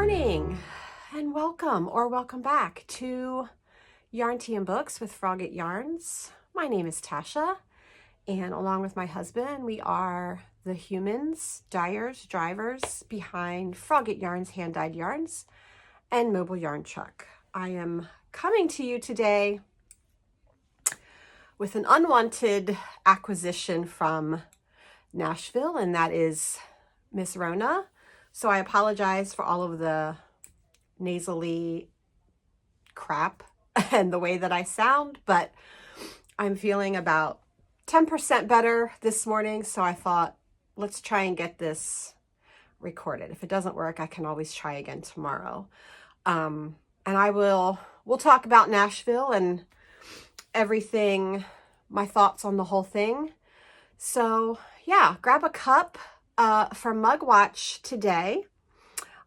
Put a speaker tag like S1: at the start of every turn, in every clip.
S1: morning and welcome back to Yarn Tea and Books with Frogget Yarns. My name is Tasha, and along with my husband, we are the humans, dyers, drivers behind Frogget Yarns hand-dyed yarns and mobile yarn truck. I am coming to you today with an unwanted acquisition from Nashville, and that is Miss Rona. So I apologize for all of the nasally crap and the way that I sound, but I'm feeling about 10% better this morning. So I thought, let's try and get this recorded. If it doesn't work, I can always try again tomorrow. And we'll talk about Nashville and everything, my thoughts on the whole thing. So yeah, grab a cup. For Mug Watch today,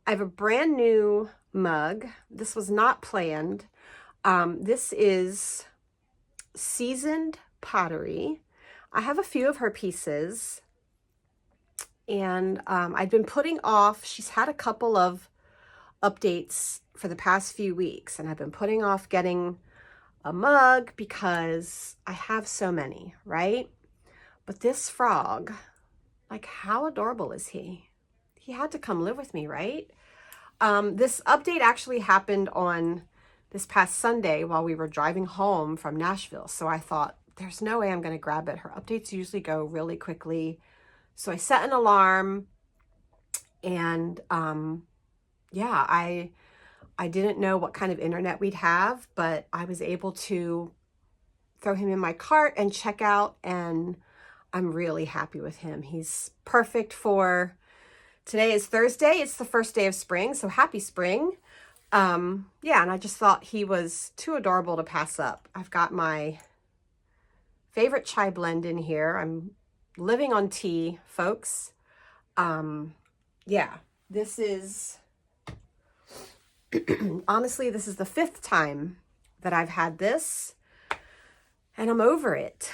S1: I have a brand new mug. This was not planned. This is Seasoned Pottery. I have a few of her pieces, and I've been putting off, she's had a couple of updates for the past few weeks, and I've been putting off getting a mug because I have so many, right? But this frog, like, how adorable is he? He had to come live with me, right? This update actually happened on this past Sunday while we were driving home from Nashville. So I thought, there's no way I'm going to grab it. Her updates usually go really quickly. So I set an alarm, and yeah, I didn't know what kind of internet we'd have, but I was able to throw him in my cart and check out, and I'm really happy with him. He's perfect for, today is Thursday. It's the first day of spring, so happy spring. Yeah, and I just thought he was too adorable to pass up. I've got my favorite chai blend in here. I'm living on tea, folks. Yeah, this is, honestly, this is the 5th time that I've had this, and I'm over it.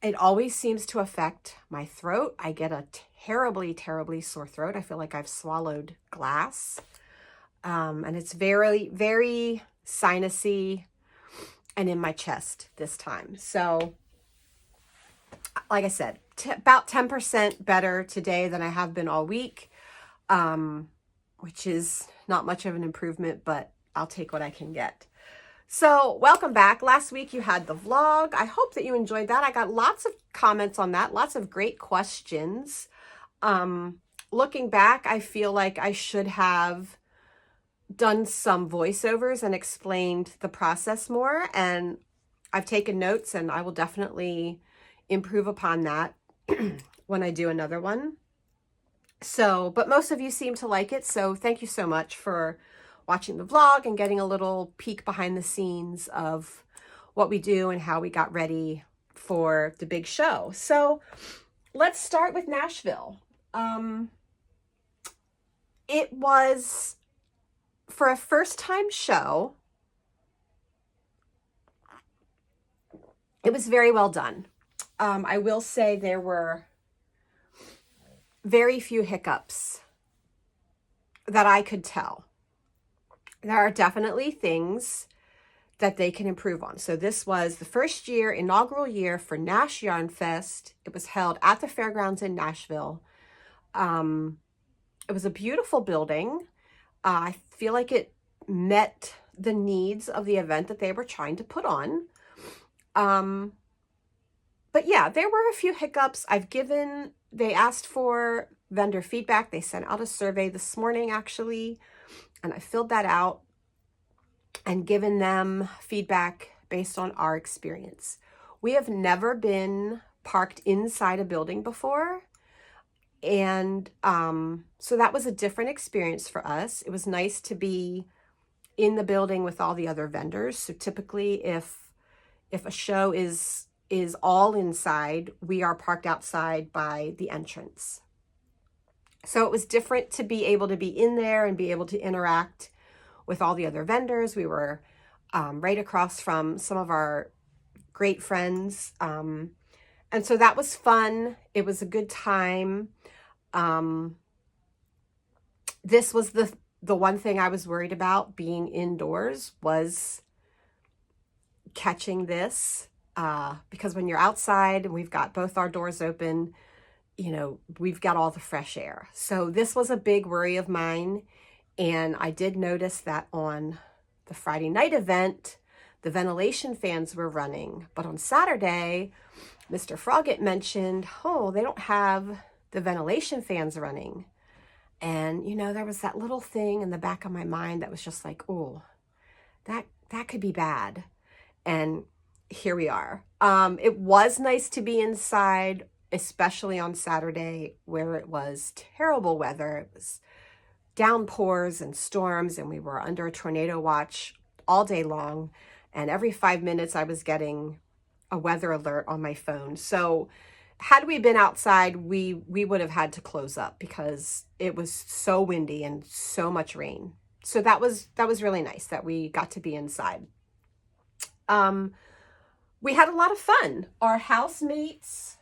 S1: It always seems to affect my throat. I get a terribly, terribly sore throat. I feel like I've swallowed glass. And it's very, very sinusy and in my chest this time. So, like I said, about 10% better today than I have been all week, which is not much of an improvement, but I'll take what I can get. So welcome back. Last week you had the vlog. I hope that you enjoyed that. I got lots of comments on that, lots of great questions. Looking back, I feel like I should have done some voiceovers and explained the process more, and I've taken notes, and I will definitely improve upon that when I do another one. So, but most of you seem to like it, so thank you so much for watching the vlog and getting a little peek behind the scenes of what we do and how we got ready for the big show. So let's start with Nashville. It was, for a first-time show, it was very well done. I will say there were very few hiccups that I could tell. There are definitely things that they can improve on. So this was the first year, inaugural year for Nash Yarn Fest. It was held at the fairgrounds in Nashville. It was a beautiful building. I feel like it met the needs of the event that they were trying to put on. But yeah, there were a few hiccups. They asked for vendor feedback. They sent out a survey this morning, actually, and I filled that out and given them feedback based on our experience. We have never been parked inside a building before, and so that was a different experience for us. It was nice to be in the building with all the other vendors. So typically if a show is all inside, we are parked outside by the entrance. So it was different to be able to be in there and be able to interact with all the other vendors. We were right across from some of our great friends. And so that was fun. It was a good time. this was the one thing I was worried about being indoors, was catching this, because when you're outside and we've got both our doors open, you know, we've got all the fresh air. So this was a big worry of mine. And I did notice that on the Friday night event, the ventilation fans were running. But on Saturday, Mr. Froggett mentioned, oh, they don't have the ventilation fans running. And, you know, there was that little thing in the back of my mind that was just like, oh, that could be bad. And here we are. It was nice to be inside, especially on Saturday where it was terrible weather. It was downpours and storms, and we were under a tornado watch all day long. And every 5 minutes I was getting a weather alert on my phone. So had we been outside, we would have had to close up because it was so windy and so much rain. So that was really nice that we got to be inside. We had a lot of fun. Our housemates,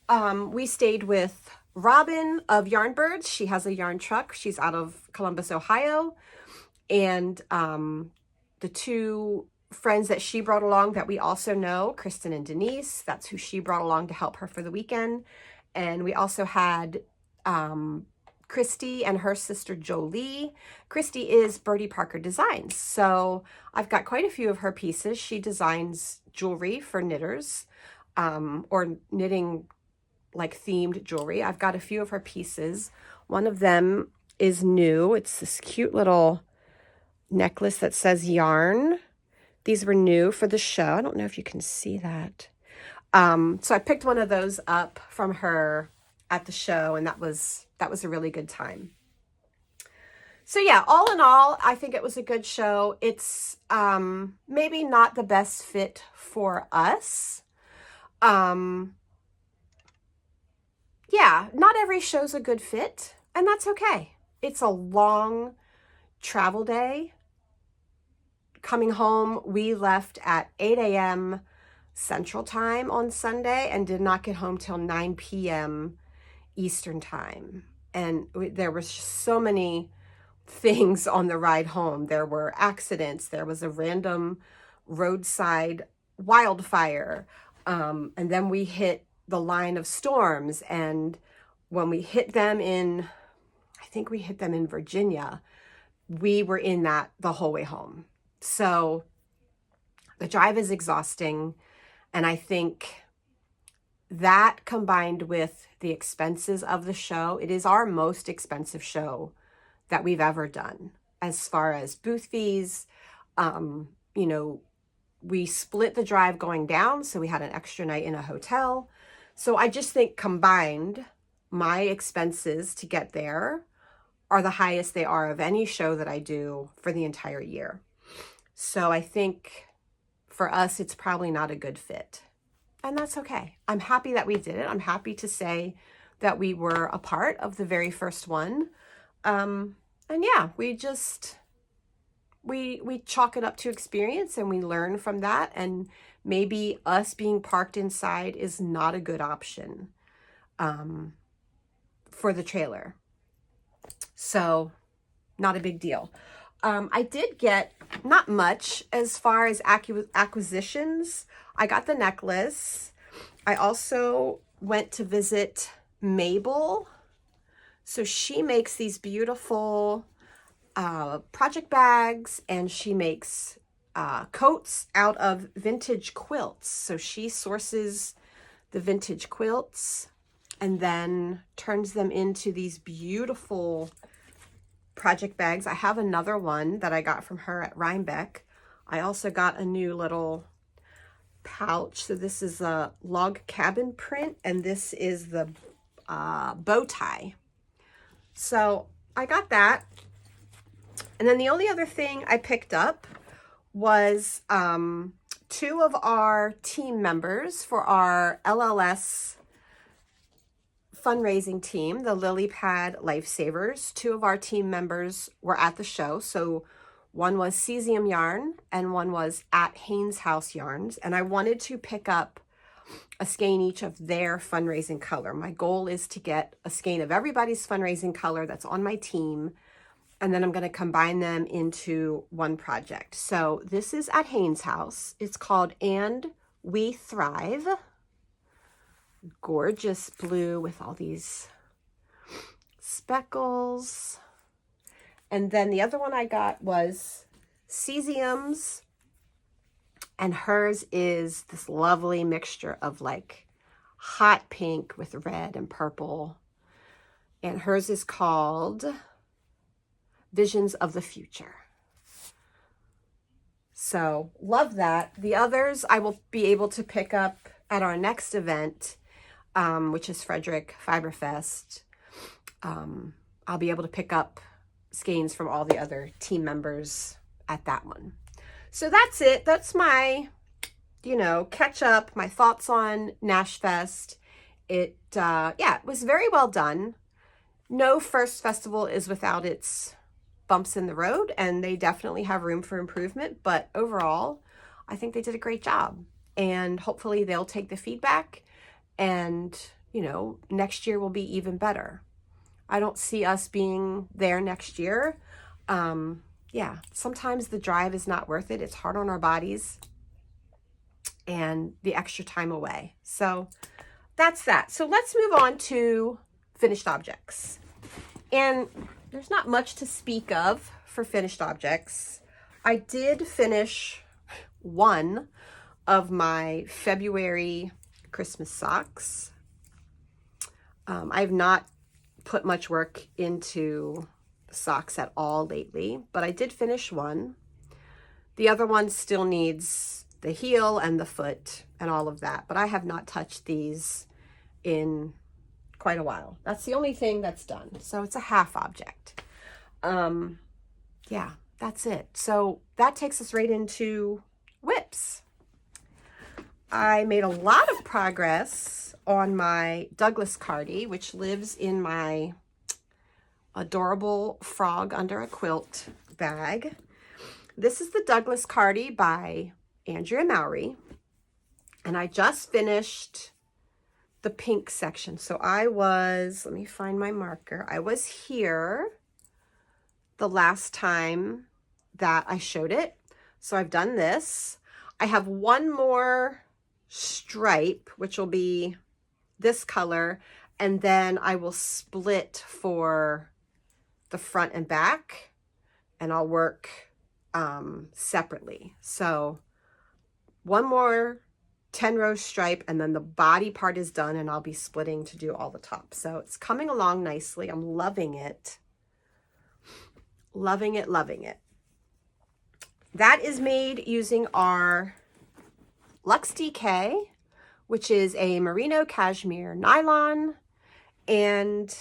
S1: we stayed with Robin of Yarn Birds. She has a yarn truck. She's out of Columbus, Ohio. And the two friends that she brought along that we also know, Kristen and Denise, that's who she brought along to help her for the weekend. And we also had Christy and her sister Jolie. Christy is Birdie Parker Designs. So I've got quite a few of her pieces. She designs jewelry for knitters, or knitting like themed jewelry. I've got a few of her pieces. One of them is new. It's this cute little necklace that says yarn. These were new for the show. I don't know if you can see that. So I picked one of those up from her at the show, and that was a really good time. So yeah, all in all, I think it was a good show. It's maybe not the best fit for us. Yeah, not every show's a good fit, and that's okay. It's a long travel day. Coming home, we left at 8 a.m. Central Time on Sunday and did not get home till 9 p.m. Eastern Time. And there was so many things on the ride home. There were accidents. There was a random roadside wildfire. And then we hit the line of storms. And when we hit them in, I think we hit them in Virginia, we were in that the whole way home. So the drive is exhausting. And I think that combined with the expenses of the show, it is our most expensive show that we've ever done as far as booth fees. You know, we split the drive going down, so we had an extra night in a hotel. So I just think combined, my expenses to get there are the highest they are of any show that I do for the entire year. So I think for us, it's probably not a good fit. And that's okay. I'm happy that we did it. I'm happy to say that we were a part of the very first one. And yeah, we chalk it up to experience and we learn from that. And maybe us being parked inside is not a good option for the trailer. So not a big deal. I did get not much as far as acquisitions. I got the necklace. I also went to visit M.a.b.e.l. So she makes these beautiful project bags, and she makes coats out of vintage quilts. So she sources the vintage quilts and then turns them into these beautiful project bags. I have another one that I got from her at Rhinebeck. I also got a new little pouch. So this is a log cabin print, and this is the bow tie. So I got that. And then the only other thing I picked up was two of our team members for our LLS fundraising team, the Lilypad Lifesavers. Two of our team members were at the show. So one was Cesium Yarn and one was at Haynes House Yarns. And I wanted to pick up a skein each of their fundraising color. My goal is to get a skein of everybody's fundraising color that's on my team, and then I'm going to combine them into one project. So this is at Haynes' house. It's called And We Thrive. Gorgeous blue with all these speckles. And then the other one I got was Cesium's, and hers is this lovely mixture of like hot pink with red and purple. And hers is called Visions of the Future. So love that. The others I will be able to pick up at our next event, which is Frederick Fiber Fest. I'll be able to pick up skeins from all the other team members at that one. So that's it. That's my, catch up, my thoughts on Nash Fest. It was very well done. No first festival is without its bumps in the road, and they definitely have room for improvement. But overall, I think they did a great job, and hopefully they'll take the feedback, and next year will be even better. I don't see us being there next year. Sometimes the drive is not worth it. It's hard on our bodies and the extra time away. So that's that. So let's move on to finished objects. And there's not much to speak of for finished objects. I did finish one of my February Christmas socks. I've not put much work into the socks at all lately, but I did finish one. The other one still needs the heel and the foot and all of that, but I have not touched these in quite a while. That's the only thing that's done. So it's a half object. That's it. So that takes us right into WIPS. I made a lot of progress on my Douglas Cardi, which lives in my adorable frog under a quilt bag. This is the Douglas Cardi by Andrea and Mowry, and I just finished the pink section. So let me find my marker. I was here the last time that I showed it. So I've done this. I have one more stripe, which will be this color, and then I will split for the front and back, and I'll work separately. So one more 10 row stripe, and then the body part is done, and I'll be splitting to do all the top. So it's coming along nicely. I'm loving it. Loving it, loving it. That is made using our Luxe DK, which is a merino cashmere nylon, and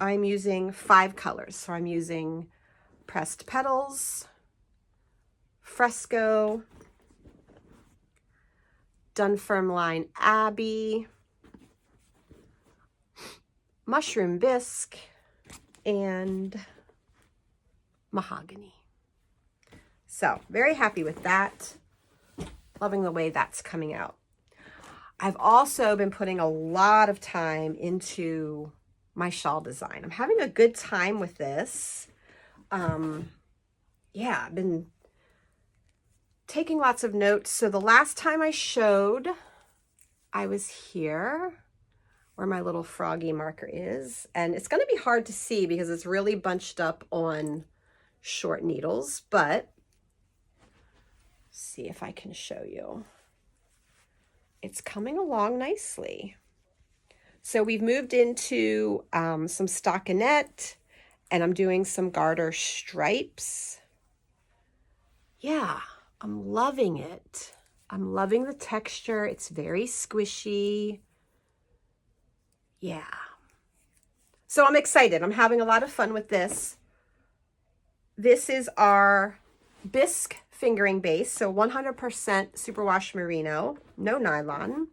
S1: I'm using 5 colors. So I'm using Pressed Petals, Fresco, Dunfermline Abbey, Mushroom Bisque, and Mahogany. So very happy with that. Loving the way that's coming out. I've also been putting a lot of time into my shawl design. I'm having a good time with this. I've been taking lots of notes. So the last time I showed, I was here where my little froggy marker is, and it's going to be hard to see because it's really bunched up on short needles, but see if I can show you. It's coming along nicely. So we've moved into some stockinette, and I'm doing some garter stripes. Yeah, I'm loving it. I'm loving the texture. It's very squishy. Yeah. So I'm excited. I'm having a lot of fun with this. This is our bisque fingering base, so 100% superwash merino, no nylon,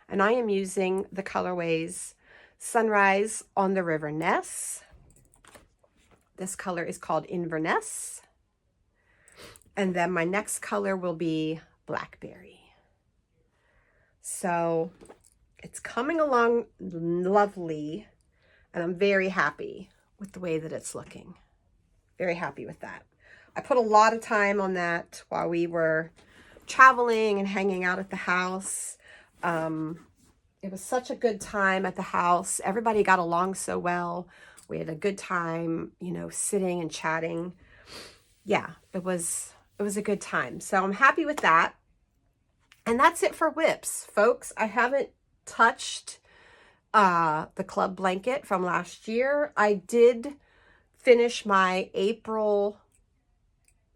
S1: and I am using the colorways Sunrise on the River Ness. This color is called Inverness, and then my next color will be Blackberry. So it's coming along lovely, and I'm very happy with the way that it's looking. Very happy with that. I put a lot of time on that while we were traveling and hanging out at the house. It was such a good time at the house. Everybody got along so well. We had a good time, you know, sitting and chatting. Yeah, it was a good time. So I'm happy with that. And that's it for WIPS, folks. I haven't touched the club blanket from last year. I did finish my April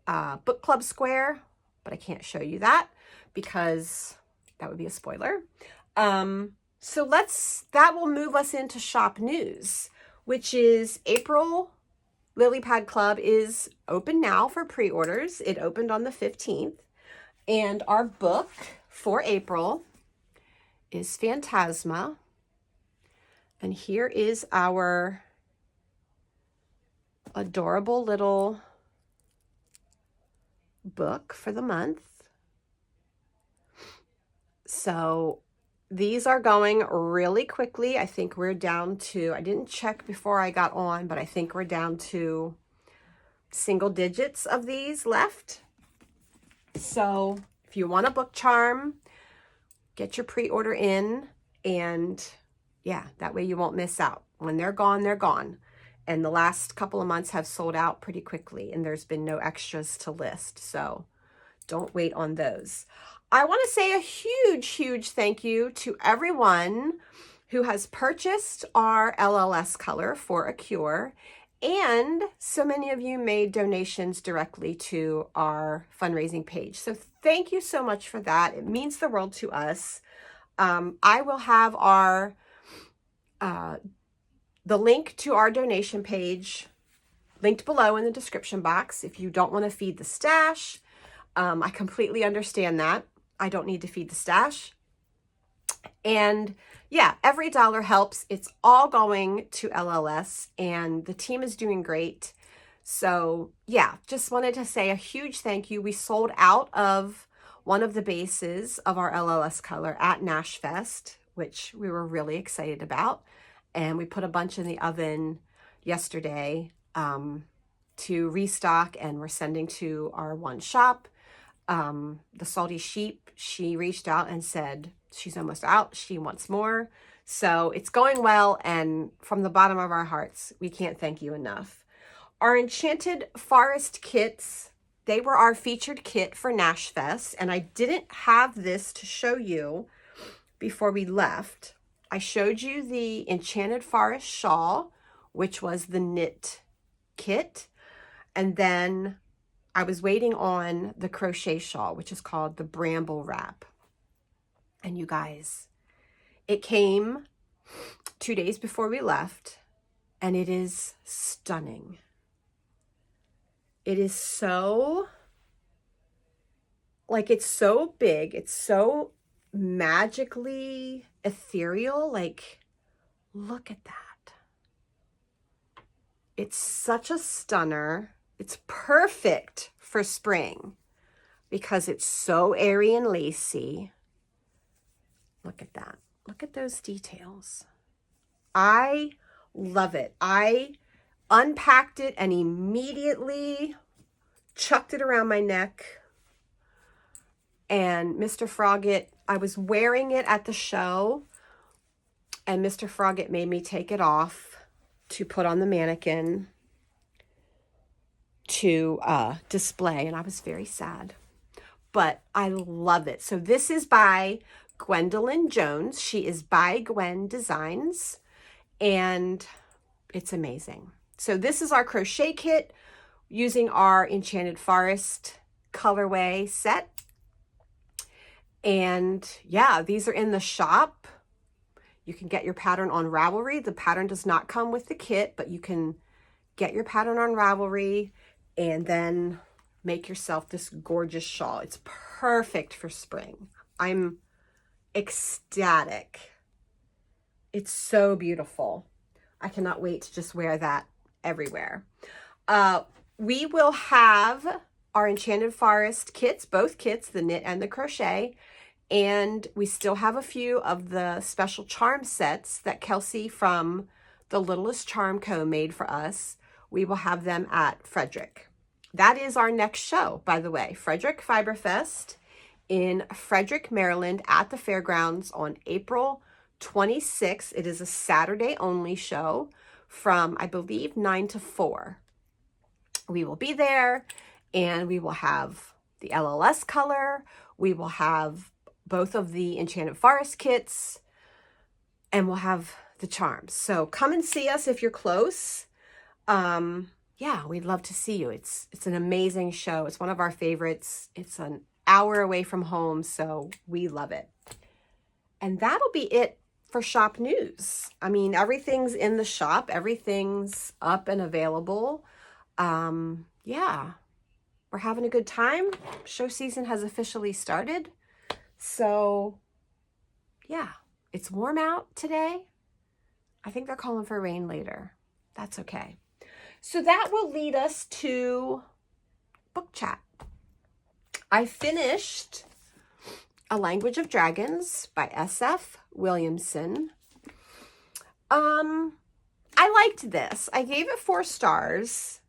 S1: book club square, but I can't show you that because that would be a spoiler. So that will move us into shop news, which is April Lilypad Club is open now for pre-orders. It opened on the 15th, and our book for April is Phantasma. And here is our adorable little book for the month. So these are going really quickly. I think we're down to, I didn't check before I got on, but I think we're down to single digits of these left. So if you want a book charm, get your pre-order in, and yeah, that way you won't miss out. When they're gone, they're gone. And the last couple of months have sold out pretty quickly, and there's been no extras to list. So don't wait on those. I want to say a huge, huge thank you to everyone who has purchased our LLS color for a cure. And so many of you made donations directly to our fundraising page. So thank you so much for that. It means the world to us. I will have our the link to our donation page linked below in the description box. If you don't want to feed the stash, I completely understand that. I don't need to feed the stash. And yeah, every dollar helps. It's all going to LLS, and the team is doing great. So yeah, just wanted to say a huge thank you. We sold out of one of the bases of our LLS color at Nash Fest, which we were really excited about. And we put a bunch in the oven yesterday to restock, and we're sending to our one shop. The Salty Sheep, she reached out and said she's almost out. She wants more. So it's going well, and from the bottom of our hearts, we can't thank you enough. Our Enchanted Forest kits, they were our featured kit for Nash Fest, and I didn't have this to show you before we left. I showed you the Enchanted Forest shawl, which was the knit kit, and then I was waiting on the crochet shawl, which is called the Bramble wrap. And you guys, it came 2 days before we left, and it is stunning. It is so, like, it's so big. It's so magically ethereal. Like, look at that. It's such a stunner. It's perfect for spring because it's so airy and lacy. Look at that. Look at those details. I love it. I unpacked it and immediately chucked it around my neck. And Mr. Froggett, I was wearing it at the show, and Mr. Froggett made me take it off to put on the mannequin to display, and I was very sad, but I love it. So this is by Gwendolyn Jones. She is by Gwen Designs, and it's amazing. So this is our crochet kit using our Enchanted Forest colorway set. And yeah, these are in the shop. You can get your pattern on Ravelry. The pattern does not come with the kit, but you can get your pattern on Ravelry and then make yourself this gorgeous shawl. It's perfect for spring. I'm ecstatic. It's so beautiful. I cannot wait to just wear that everywhere. We will have our Enchanted Forest kits, both kits, the knit and the crochet, And we still have a few of the special charm sets that Kelsey from the Littlest Charm Co. made for us. We will have them at Frederick. That is our next show, by the way. Frederick Fiber Fest in Frederick, Maryland at the fairgrounds on April 26th. It is a Saturday only show from, I believe, 9 to 4. We will be there, and we will have the LLS color. We will have both of the Enchanted Forest kits, and we'll have the charms. So come and see us if you're close. Yeah, we'd love to see you. It's an amazing show. It's one of our favorites. It's an hour away from home, so we love it. And that'll be it for shop news. I mean, everything's in the shop. Everything's up and available. Yeah, we're having a good time. Show season has officially started. So yeah, it's warm out today. I think they're calling for rain later. That's okay. So that will lead us to book chat. I finished A Language of Dragons by S.F. Williamson. I liked this. I gave it 4 stars.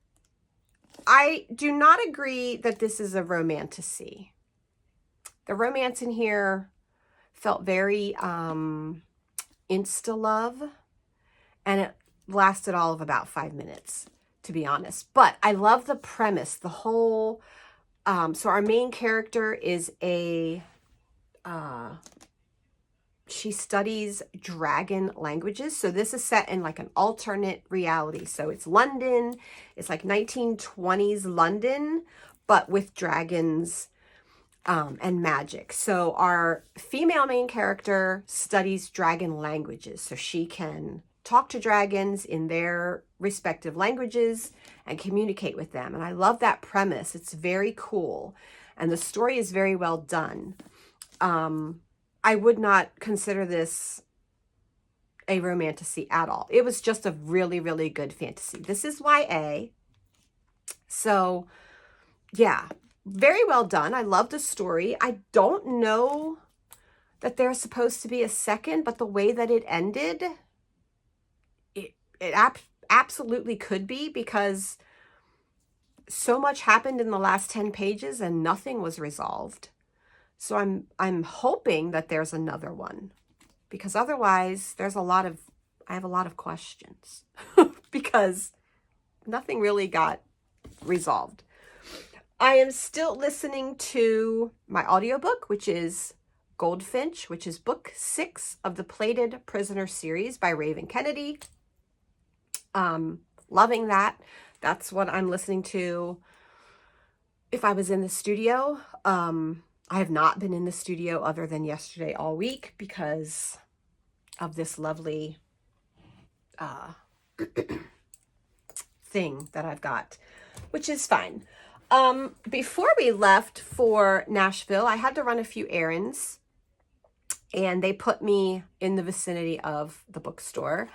S1: I do not agree that this is a romantasy. The romance in here felt very insta-love, and it lasted all of about 5 minutes, to be honest. But I love the premise, the whole, so our main character is she studies dragon languages. So this is set in like an alternate reality. So it's London. It's like 1920s London, but with dragons and magic. So our female main character studies dragon languages. So she can talk to dragons in their respective languages and communicate with them. And I love that premise. It's very cool. And the story is very well done. I would not consider this a romantasy at all. It was just a really, really good fantasy. This is YA. So yeah, very well done. I love the story. I don't know that there's supposed to be a second, but the way that it ended, it absolutely could be, because so much happened in the last 10 pages and nothing was resolved. So I'm hoping that there's another one, because otherwise I have a lot of questions because nothing really got resolved. I am still listening to my audiobook, which is Goldfinch, which is book 6 of the Plated Prisoner series by Raven Kennedy. Loving that. That's what I'm listening to if I was in the studio. I have not been in the studio other than yesterday all week because of this lovely thing that I've got, which is fine. Before we left for Nashville, I had to run a few errands, and they put me in the vicinity of the bookstore.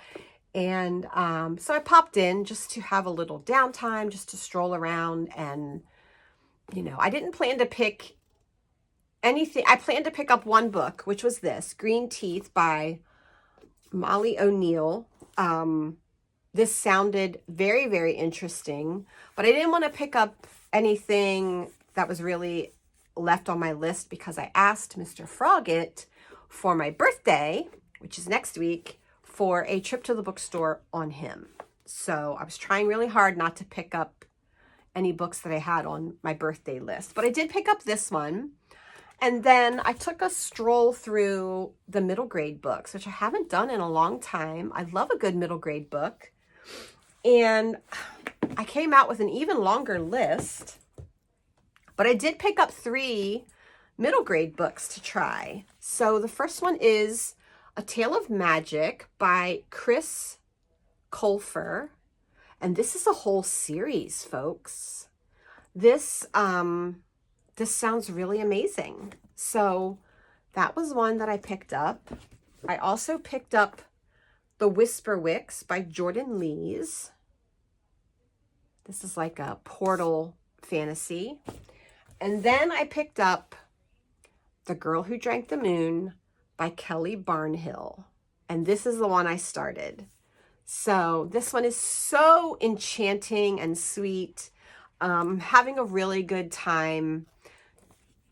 S1: And so I popped in just to have a little downtime, just to stroll around. And, you know, I didn't plan to pick anything. I planned to pick up one book, which was this, Green Teeth by Molly O'Neill. This sounded very, very interesting, but I didn't want to pick up anything that was really left on my list because I asked Mr. Froggett for my birthday, which is next week, for a trip to the bookstore on him. So I was trying really hard not to pick up any books that I had on my birthday list, but I did pick up this one. And then I took a stroll through the middle grade books, which I haven't done in a long time. I love a good middle grade book. And I came out with an even longer list, but I did pick up 3 middle grade books to try. So the first one is A Tale of Magic by Chris Colfer. And this is a whole series, folks. This sounds really amazing. So that was one that I picked up. I also picked up The Whisper Wicks by Jordan Lees. This is like a portal fantasy. And then I picked up The Girl Who Drank the Moon by Kelly Barnhill. And this is the one I started. So this one is so enchanting and sweet. Having a really good time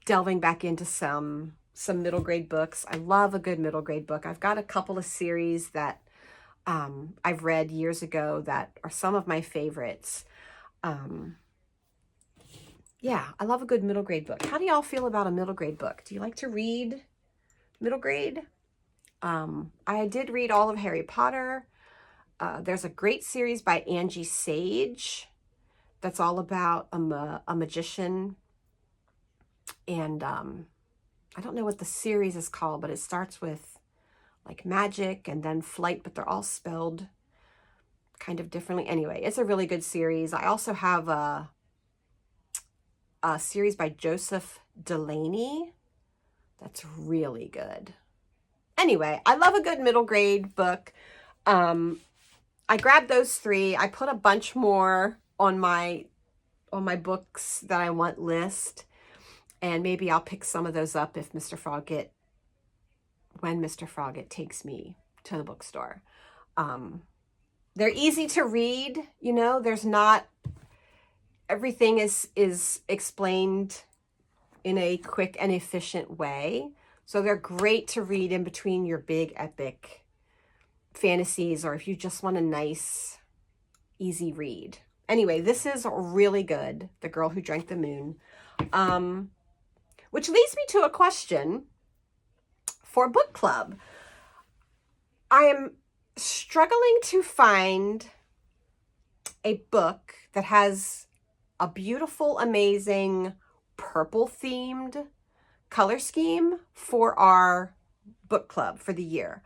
S1: delving back into some middle grade books. I love a good middle grade book. I've got a couple of series that I've read years ago that are some of my favorites. Yeah, I love a good middle grade book. How do y'all feel about a middle grade book? Do you like to read middle grade? I did read all of Harry Potter. There's a great series by Angie Sage that's all about a magician. And I don't know what the series is called, but it starts with like magic and then flight, but they're all spelled kind of differently. Anyway, it's a really good series. I also have a series by Joseph Delaney that's really good. Anyway, I love a good middle grade book. I grabbed those 3. I put a bunch more on my books that I want list, and maybe I'll pick some of those up if when Mr. Froggett takes me to the bookstore. They're easy to read, you know, there's not, everything is explained in a quick and efficient way. So they're great to read in between your big epic fantasies, or if you just want a nice, easy read. Anyway, this is really good, The Girl Who Drank the Moon. Which leads me to a question for book club. I am struggling to find a book that has a beautiful, amazing, purple-themed color scheme for our book club for the year.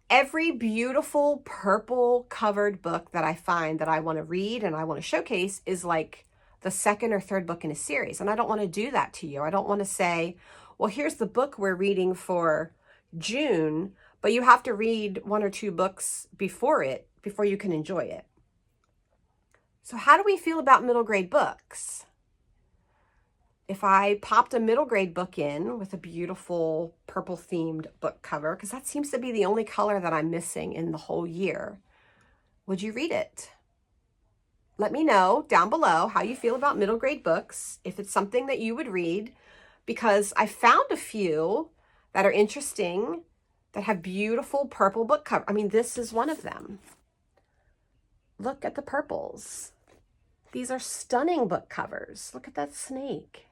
S1: Every beautiful purple covered book that I find that I want to read and I want to showcase is like the 2nd or 3rd book in a series. And I don't want to do that to you. I don't want to say, well, here's the book we're reading for June, but you have to read 1 or 2 books before you can enjoy it. So how do we feel about middle grade books? If I popped a middle grade book in with a beautiful purple themed book cover, because that seems to be the only color that I'm missing in the whole year, would you read it? Let me know down below how you feel about middle grade books, if it's something that you would read, because I found a few that are interesting that have beautiful purple book cover. I mean, this is one of them. Look at the purples. These are stunning book covers. Look at that snake.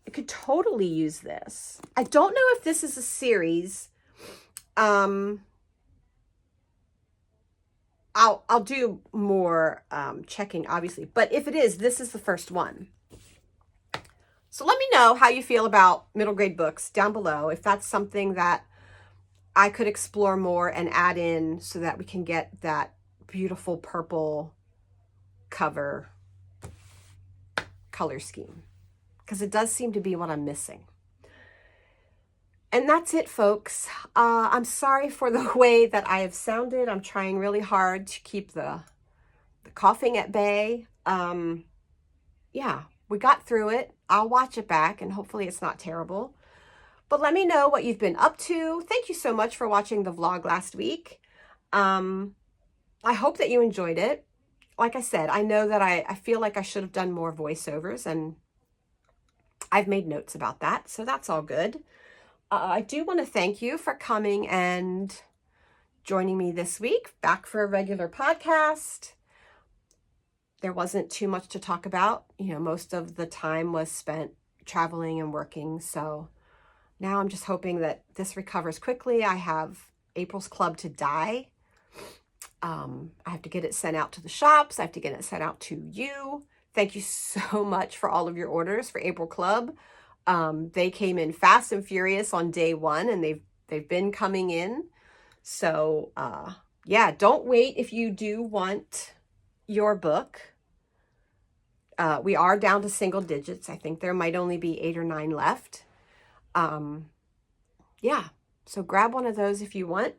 S1: I could totally use this. I don't know if this is a series. I'll do more checking, obviously. But if it is, this is the first one. So let me know how you feel about middle grade books down below. If that's something that I could explore more and add in so that we can get that beautiful purple cover color scheme. Because it does seem to be what I'm missing. And that's it, folks. I'm sorry for the way that I have sounded. I'm trying really hard to keep the coughing at bay. Yeah, we got through it. I'll watch it back and hopefully it's not terrible. But let me know what you've been up to. Thank you so much for watching the vlog last week. I hope that you enjoyed it. Like I said, I know that I feel like I should have done more voiceovers, and I've made notes about that, so that's all good. I do want to thank you for coming and joining me this week, back for a regular podcast. There wasn't too much to talk about. You know, most of the time was spent traveling and working, so now I'm just hoping that this recovers quickly. I have April's Club to dye. I have to get it sent out to the shops. I have to get it sent out to you. Thank you so much for all of your orders for April Club. They came in fast and furious on day 1, and they've been coming in. So yeah, don't wait if you do want your book. We are down to single digits. I think there might only be 8 or 9 left. Yeah, so grab one of those if you want.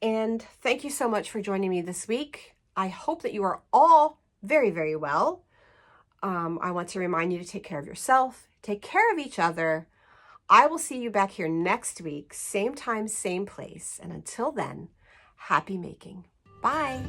S1: And thank you so much for joining me this week. I hope that you are all very, very well. I want to remind you to take care of yourself, take care of each other. I will see you back here next week, same time, same place. And until then, happy making. Bye.